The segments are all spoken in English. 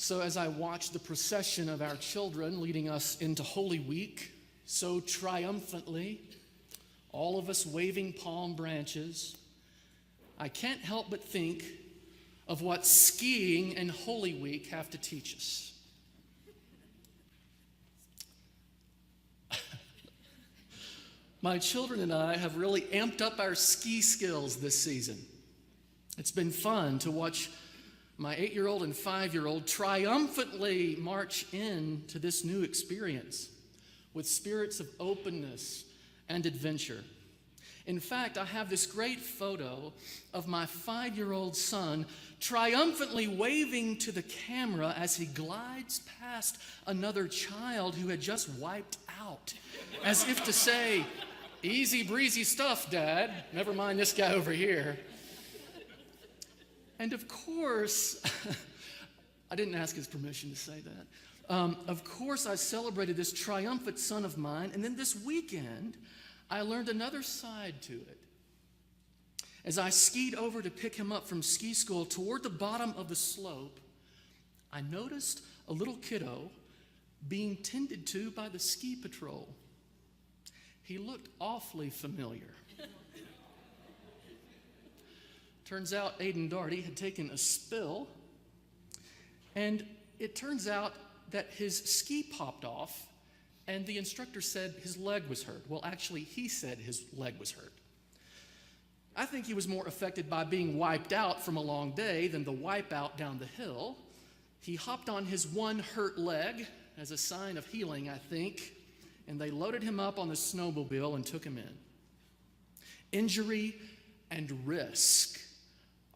So as I watch the procession of our children leading us into Holy Week, so triumphantly, all of us waving palm branches, I can't help but think of what skiing and Holy Week have to teach us. My children and I have really amped up our ski skills this season. It's been fun to watch my 8-year-old and 5-year-old triumphantly march into this new experience with spirits of openness and adventure. In fact, I have this great photo of my 5-year-old son triumphantly waving to the camera as he glides past another child who had just wiped out, as if to say, "Easy breezy stuff, Dad. Never mind this guy over here." And of course, I didn't ask his permission to say that. Of course, I celebrated this triumphant son of mine, and then this weekend, I learned another side to it. As I skied over to pick him up from ski school toward the bottom of the slope, I noticed a little kiddo being tended to by the ski patrol. He looked awfully familiar. Turns out Aiden Darty had taken a spill, and it turns out that his ski popped off, and the instructor said his leg was hurt. Well, actually, he said his leg was hurt. I think he was more affected by being wiped out from a long day than the wipeout down the hill. He hopped on his one hurt leg as a sign of healing, I think, and they loaded him up on the snowmobile and took him in. Injury and risk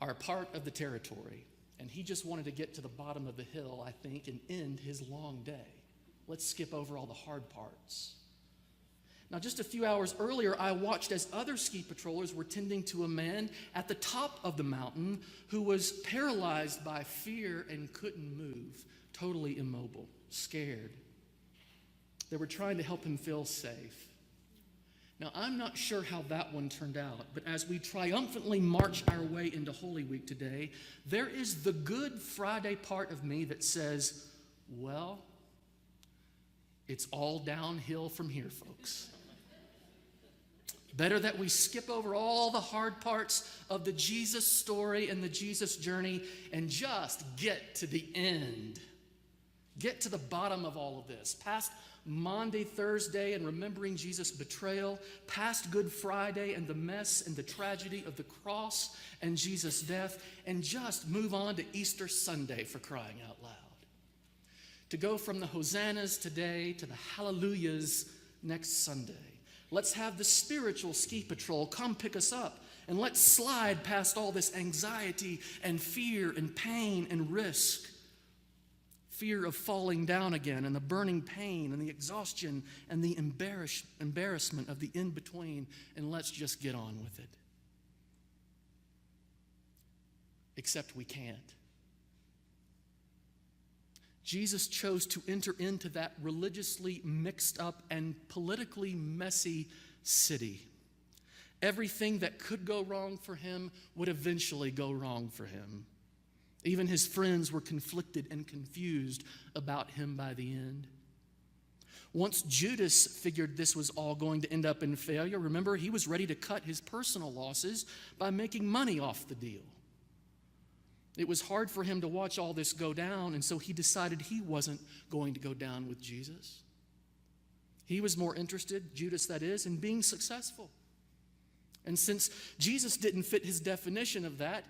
are part of the territory, and he just wanted to get to the bottom of the hill, I think, and end his long day. Let's skip over all the hard parts. Now, just a few hours earlier, I watched as other ski patrollers were tending to a man at the top of the mountain who was paralyzed by fear and couldn't move, totally immobile, scared. They were trying to help him feel safe. Now, I'm not sure how that one turned out, but as we triumphantly march our way into Holy Week today, there is the Good Friday part of me that says, well, it's all downhill from here, folks. Better that we skip over all the hard parts of the Jesus story and the Jesus journey and just get to the end. Get to the bottom of all of this. Past Maundy, Thursday, and remembering Jesus' betrayal, past Good Friday and the mess and the tragedy of the cross and Jesus' death, and just move on to Easter Sunday, for crying out loud. To go from the hosannas today to the hallelujahs next Sunday. Let's have the spiritual ski patrol come pick us up, and let's slide past all this anxiety and fear and pain and risk. Fear of falling down again, and the burning pain and the exhaustion and the embarrassment of the in-between, and let's just get on with it. Except we can't. Jesus chose to enter into that religiously mixed up and politically messy city. Everything that could go wrong for him would eventually go wrong for him. Even his friends were conflicted and confused about him by the end. Once Judas figured this was all going to end up in failure, remember, he was ready to cut his personal losses by making money off the deal. It was hard for him to watch all this go down, and so he decided he wasn't going to go down with Jesus. He was more interested, Judas that is, in being successful. And since Jesus didn't fit his definition of that,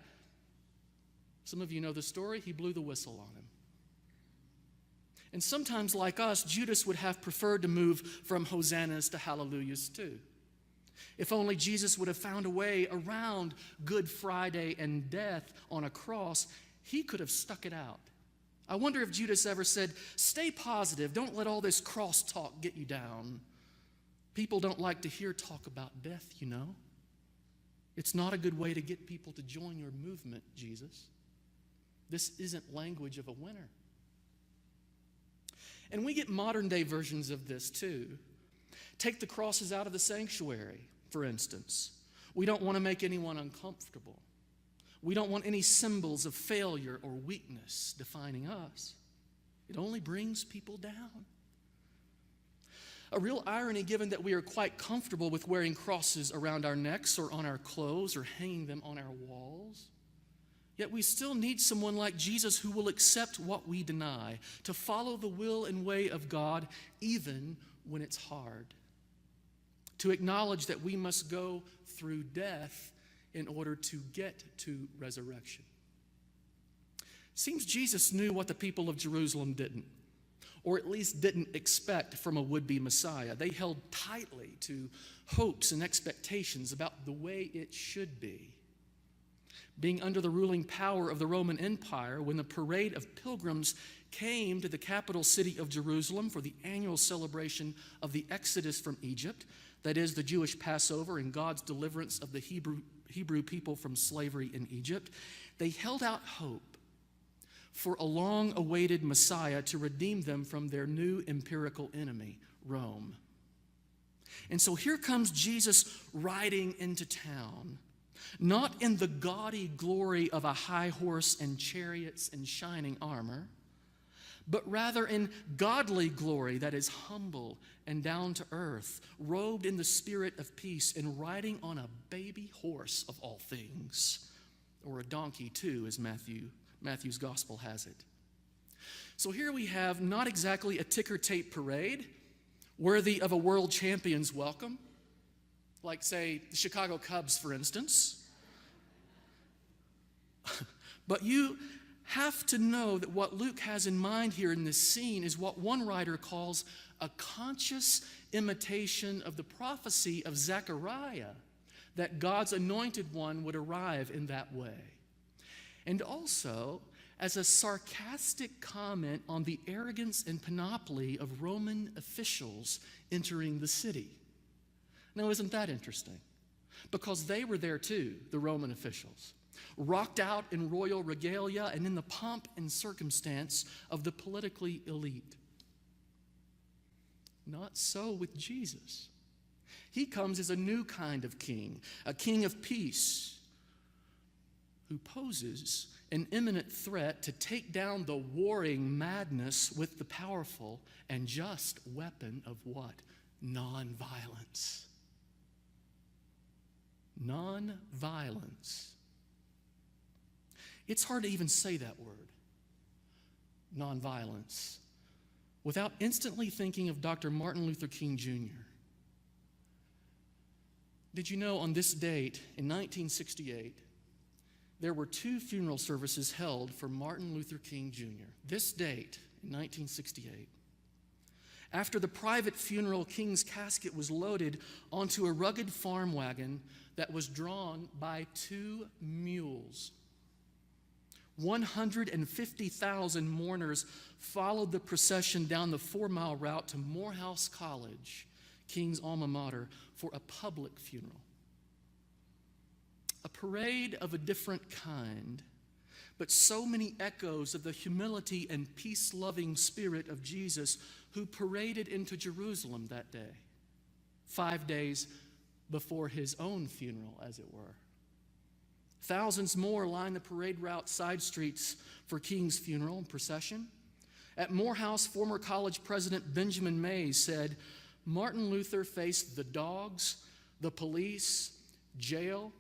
some of you know the story, he blew the whistle on him. And sometimes, like us, Judas would have preferred to move from hosannas to hallelujahs too. If only Jesus would have found a way around Good Friday and death on a cross, he could have stuck it out. I wonder if Judas ever said, "Stay positive, don't let all this cross talk get you down. People don't like to hear talk about death, you know. It's not a good way to get people to join your movement, Jesus. This isn't language of a winner." And we get modern day versions of this too. Take the crosses out of the sanctuary, for instance. We don't want to make anyone uncomfortable. We don't want any symbols of failure or weakness defining us. It only brings people down. A real irony, given that we are quite comfortable with wearing crosses around our necks or on our clothes or hanging them on our walls. Yet we still need someone like Jesus who will accept what we deny, to follow the will and way of God even when it's hard, to acknowledge that we must go through death in order to get to resurrection. Seems Jesus knew what the people of Jerusalem didn't, or at least didn't expect from a would-be Messiah. They held tightly to hopes and expectations about the way it should be. Being under the ruling power of the Roman Empire, when the parade of pilgrims came to the capital city of Jerusalem for the annual celebration of the Exodus from Egypt, that is, the Jewish Passover and God's deliverance of the Hebrew people from slavery in Egypt, they held out hope for a long-awaited Messiah to redeem them from their new empirical enemy, Rome. And so here comes Jesus riding into town, not in the gaudy glory of a high horse and chariots and shining armor, but rather in godly glory that is humble and down to earth, robed in the spirit of peace and riding on a baby horse of all things, or a donkey too, as Matthew's gospel has it. So here we have not exactly a ticker tape parade worthy of a world champion's welcome, like, say, the Chicago Cubs, for instance. But you have to know that what Luke has in mind here in this scene is what one writer calls a conscious imitation of the prophecy of Zechariah, that God's anointed one would arrive in that way. And also as a sarcastic comment on the arrogance and panoply of Roman officials entering the city. Now, isn't that interesting? Because they were there too, the Roman officials, rocked out in royal regalia and in the pomp and circumstance of the politically elite. Not so with Jesus. He comes as a new kind of king, a king of peace, who poses an imminent threat to take down the warring madness with the powerful and just weapon of what? Nonviolence. Nonviolence. It's hard to even say that word, nonviolence, without instantly thinking of Dr. Martin Luther King Jr. Did you know on this date in 1968, there were 2 funeral services held for Martin Luther King Jr. This date in 1968. After the private funeral, King's casket was loaded onto a rugged farm wagon that was drawn by 2 mules. 150,000 mourners followed the procession down the 4-mile route to Morehouse College, King's alma mater, for a public funeral. A parade of a different kind, but so many echoes of the humility and peace-loving spirit of Jesus who paraded into Jerusalem that day, 5 days before his own funeral, as it were. Thousands more lined the parade route side streets for King's funeral and procession. At Morehouse, former college president Benjamin Mays said, Martin Luther faced the dogs, the police, jail,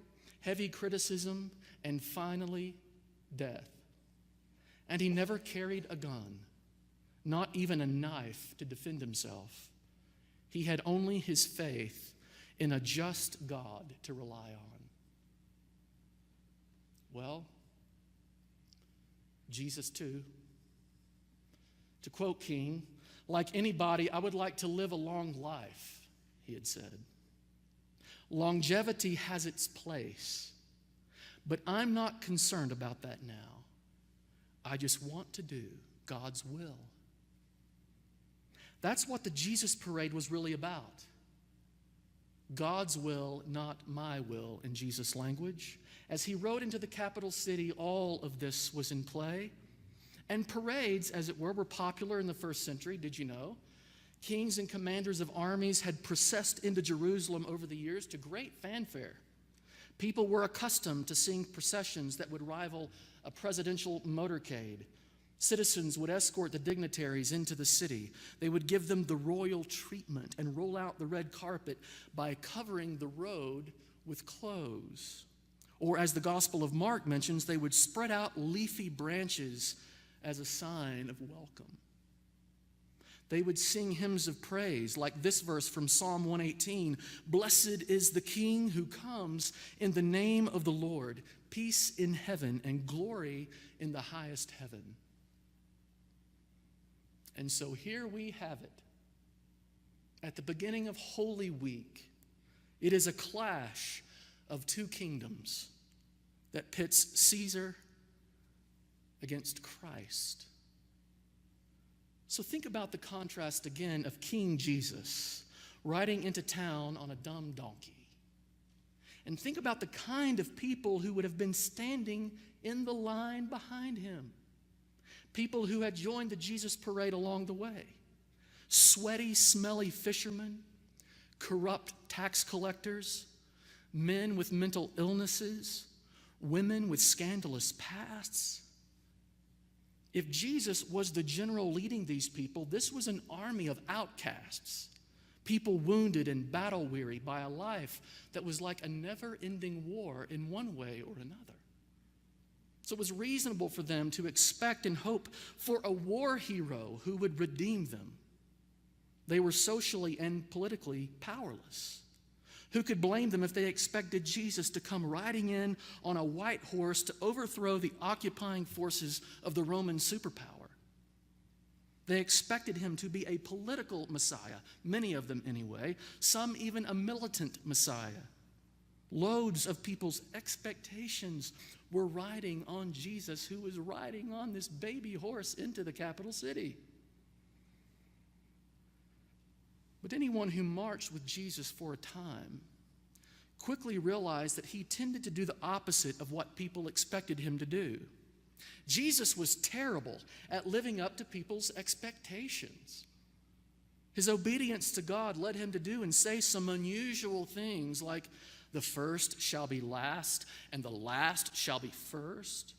heavy criticism, and finally, death. And he never carried a gun, not even a knife to defend himself. He had only his faith in a just God to rely on. Well, Jesus too. To quote King, like anybody, I would like to live a long life, he had said. Longevity has its place, but I'm not concerned about that now. I just want to do God's will. That's what the Jesus parade was really about. God's will, not my will, in Jesus' language. As he rode into the capital city, all of this was in play. And parades, as it were popular in the first century, did you know? Kings and commanders of armies had processed into Jerusalem over the years to great fanfare. People were accustomed to seeing processions that would rival a presidential motorcade. Citizens would escort the dignitaries into the city. They would give them the royal treatment and roll out the red carpet by covering the road with clothes. Or, as the Gospel of Mark mentions, they would spread out leafy branches as a sign of welcome. They would sing hymns of praise, like this verse from Psalm 118, "Blessed is the King who comes in the name of the Lord, peace in heaven and glory in the highest heaven." And so here we have it. At the beginning of Holy Week, it is a clash of two kingdoms that pits Caesar against Christ. So think about the contrast again of King Jesus riding into town on a dumb donkey. And think about the kind of people who would have been standing in the line behind him. People who had joined the Jesus parade along the way. Sweaty, smelly fishermen, corrupt tax collectors, men with mental illnesses, women with scandalous pasts. If Jesus was the general leading these people, this was an army of outcasts, people wounded and battle-weary by a life that was like a never-ending war in one way or another. So it was reasonable for them to expect and hope for a war hero who would redeem them. They were socially and politically powerless. Who could blame them if they expected Jesus to come riding in on a white horse to overthrow the occupying forces of the Roman superpower? They expected him to be a political Messiah, many of them anyway, some even a militant Messiah. Loads of people's expectations were riding on Jesus, who was riding on this baby horse into the capital city. But anyone who marched with Jesus for a time quickly realized that he tended to do the opposite of what people expected him to do. Jesus was terrible at living up to people's expectations. His obedience to God led him to do and say some unusual things like, "The first shall be last, and the last shall be first.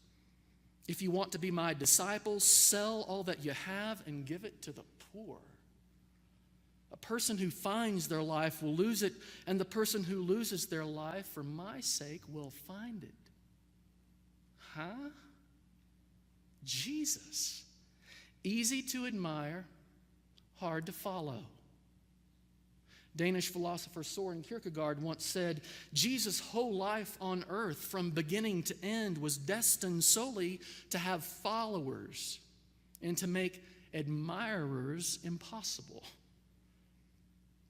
If you want to be my disciples, sell all that you have and give it to the poor. A person who finds their life will lose it, and the person who loses their life for my sake will find it." Huh? Jesus. Easy to admire, hard to follow. Danish philosopher Søren Kierkegaard once said, "Jesus' whole life on earth, from beginning to end, was destined solely to have followers and to make admirers impossible."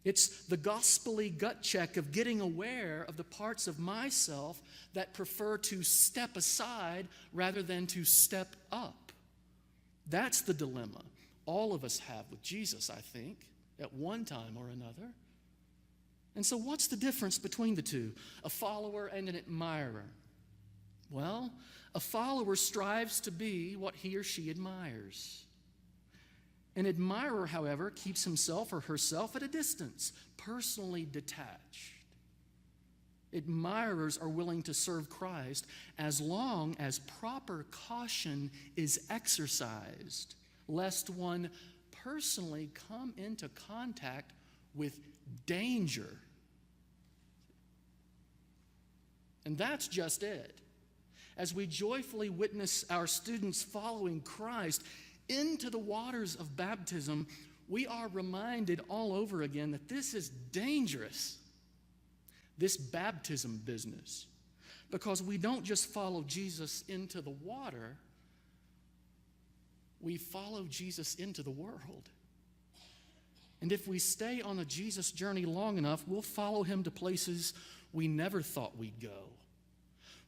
It's the gospel-y gut check of getting aware of the parts of myself that prefer to step aside rather than to step up. That's the dilemma all of us have with Jesus, I think, at one time or another. And so what's the difference between the two, a follower and an admirer? Well, a follower strives to be what he or she admires. An admirer, however, keeps himself or herself at a distance, personally detached. Admirers are willing to serve Christ as long as proper caution is exercised, lest one personally come into contact with danger. And that's just it. As we joyfully witness our students following Christ into the waters of baptism, we are reminded all over again that this is dangerous, this baptism business, because we don't just follow Jesus into the water, we follow Jesus into the world. And if we stay on the Jesus journey long enough, we'll follow him to places we never thought we'd go.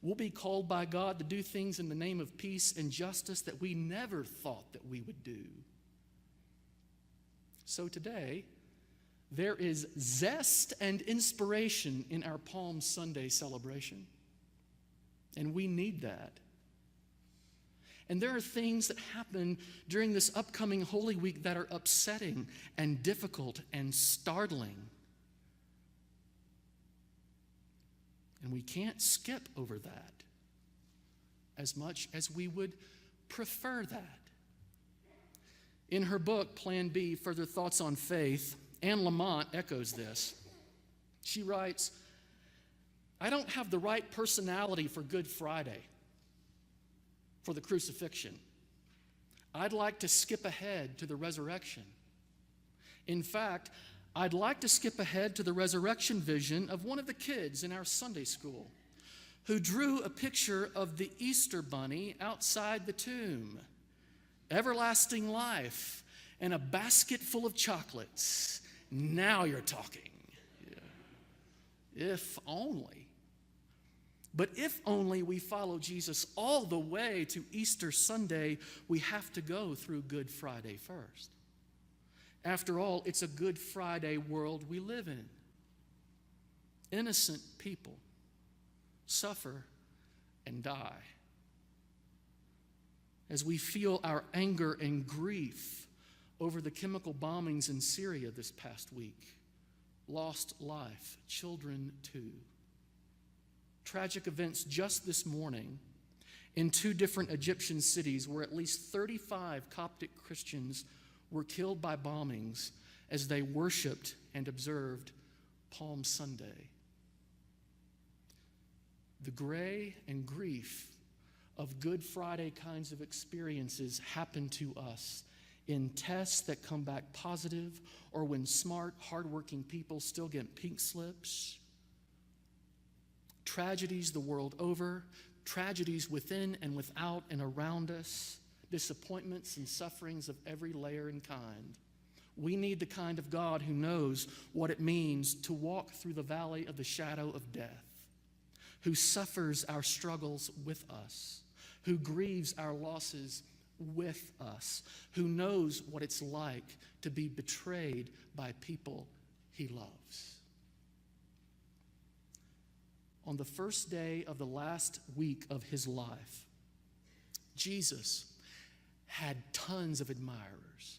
We'll be called by God to do things in the name of peace and justice that we never thought that we would do. So today, there is zest and inspiration in our Palm Sunday celebration. And we need that. And there are things that happen during this upcoming Holy Week that are upsetting and difficult and startling. And we can't skip over that as much as we would prefer that. In her book, Plan B, Further Thoughts on Faith, Anne Lamott echoes this. She writes, I don't have the right personality for Good Friday, for the crucifixion. I'd like to skip ahead to the resurrection. In fact, I'd like to skip ahead to the resurrection vision of one of the kids in our Sunday school who drew a picture of the Easter bunny outside the tomb, everlasting life, and a basket full of chocolates. Now you're talking. Yeah. If only. But if only we follow Jesus all the way to Easter Sunday, we have to go through Good Friday first. After all, it's a Good Friday world we live in. Innocent people suffer and die. As we feel our anger and grief over the chemical bombings in Syria this past week, lost life, children too. Tragic events just this morning in 2 different Egyptian cities where at least 35 Coptic Christians were killed by bombings as they worshiped and observed Palm Sunday. The gray and grief of Good Friday kinds of experiences happen to us in tests that come back positive, or when smart, hardworking people still get pink slips. Tragedies the world over, tragedies within and without and around us, disappointments and sufferings of every layer and kind. We need the kind of God who knows what it means to walk through the valley of the shadow of death, who suffers our struggles with us, who grieves our losses with us, who knows what it's like to be betrayed by people he loves. On the first day of the last week of his life, Jesus had tons of admirers.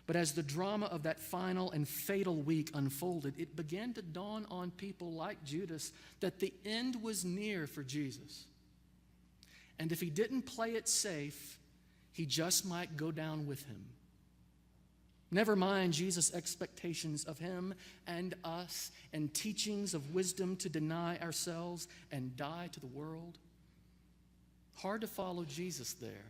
But as the drama of that final and fatal week unfolded, it began to dawn on people like Judas that the end was near for Jesus. And if he didn't play it safe, he just might go down with him. Never mind Jesus' expectations of him and us and teachings of wisdom to deny ourselves and die to the world. Hard to follow Jesus there.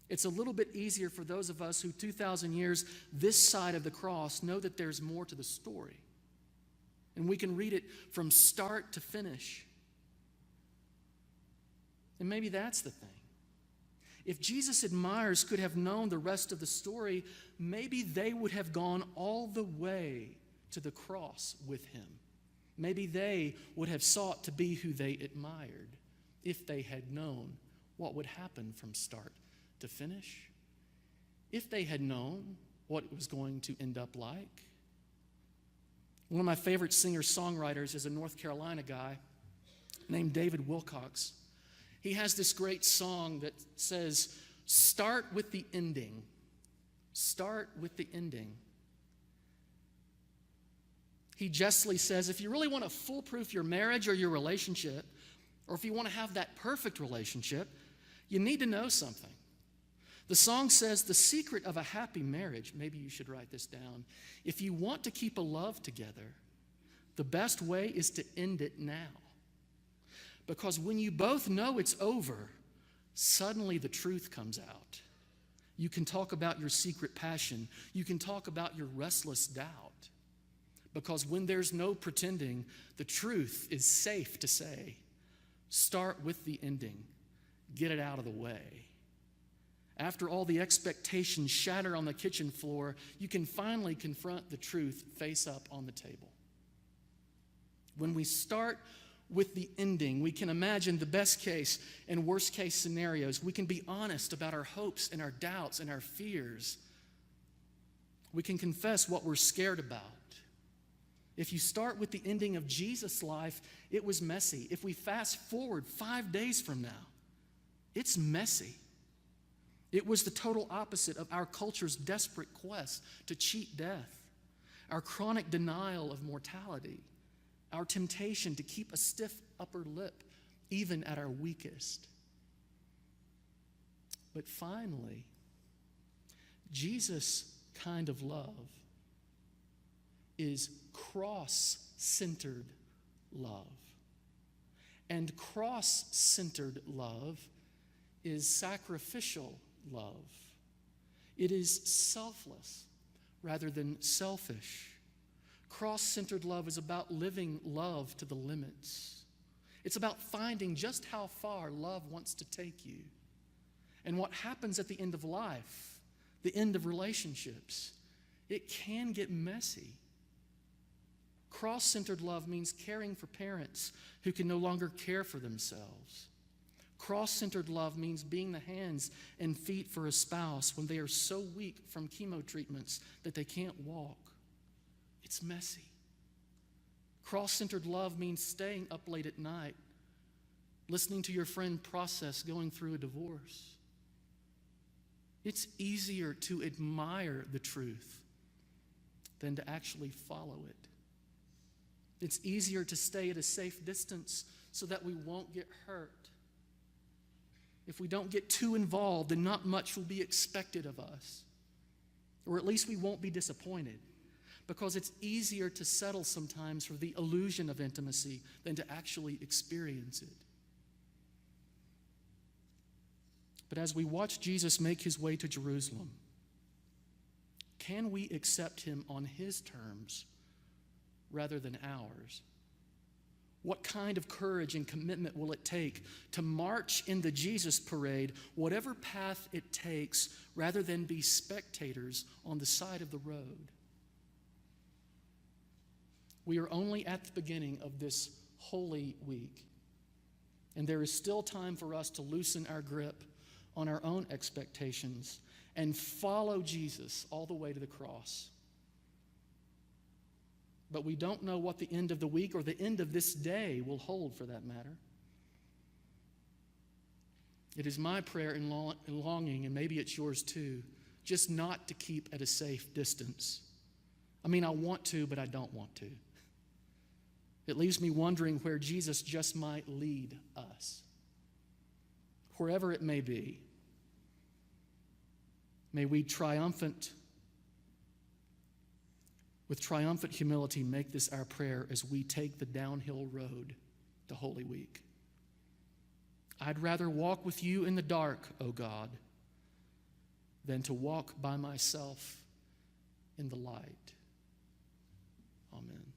It's a little bit easier for those of us who 2,000 years this side of the cross know that there's more to the story. And we can read it from start to finish. And maybe that's the thing. If Jesus' admirers could have known the rest of the story, maybe they would have gone all the way to the cross with him. Maybe they would have sought to be who they admired if they had known what would happen from start to finish. If they had known what it was going to end up like. One of my favorite singer-songwriters is a North Carolina guy named David Wilcox. He has this great song that says, start with the ending. Start with the ending. He justly says, if you really want to foolproof your marriage or your relationship, or if you want to have that perfect relationship, you need to know something. The song says, the secret of a happy marriage, maybe you should write this down, if you want to keep a love together, the best way is to end it now. Because when you both know it's over, suddenly the truth comes out. You can talk about your secret passion. You can talk about your restless doubt. Because when there's no pretending, the truth is safe to say. Start with the ending. Get it out of the way. After all the expectations shatter on the kitchen floor, you can finally confront the truth face up on the table. When we start with the ending, we can imagine the best case and worst case scenarios. We can be honest about our hopes and our doubts and our fears. We can confess what we're scared about. If you start with the ending of Jesus' life, it was messy. If we fast forward 5 days from now, it's messy. It was the total opposite of our culture's desperate quest to cheat death, our chronic denial of mortality, our temptation to keep a stiff upper lip even at our weakest. But finally, Jesus' kind of love is cross-centered love. And cross-centered love is sacrificial love. It is selfless rather than selfish. Cross-centered love is about living love to the limits. It's about finding just how far love wants to take you. And what happens at the end of life, the end of relationships, it can get messy. Cross-centered love means caring for parents who can no longer care for themselves. Cross-centered love means being the hands and feet for a spouse when they are so weak from chemo treatments that they can't walk. It's messy. Cross-centered love means staying up late at night, listening to your friend process going through a divorce. It's easier to admire the truth than to actually follow it. It's easier to stay at a safe distance so that we won't get hurt. If we don't get too involved, then not much will be expected of us. Or at least we won't be disappointed, because it's easier to settle sometimes for the illusion of intimacy than to actually experience it. But as we watch Jesus make his way to Jerusalem, can we accept him on his terms rather than ours? What kind of courage and commitment will it take to march in the Jesus parade, whatever path it takes, rather than be spectators on the side of the road? We are only at the beginning of this Holy Week, and there is still time for us to loosen our grip on our own expectations and follow Jesus all the way to the cross. But we don't know what the end of the week or the end of this day will hold, for that matter. It is my prayer and longing, and maybe it's yours too, just not to keep at a safe distance. I mean, I want to, but I don't want to. It leaves me wondering where Jesus just might lead us. Wherever it may be, may we with triumphant humility, make this our prayer as we take the downhill road to Holy Week. I'd rather walk with you in the dark, O God, than to walk by myself in the light. Amen.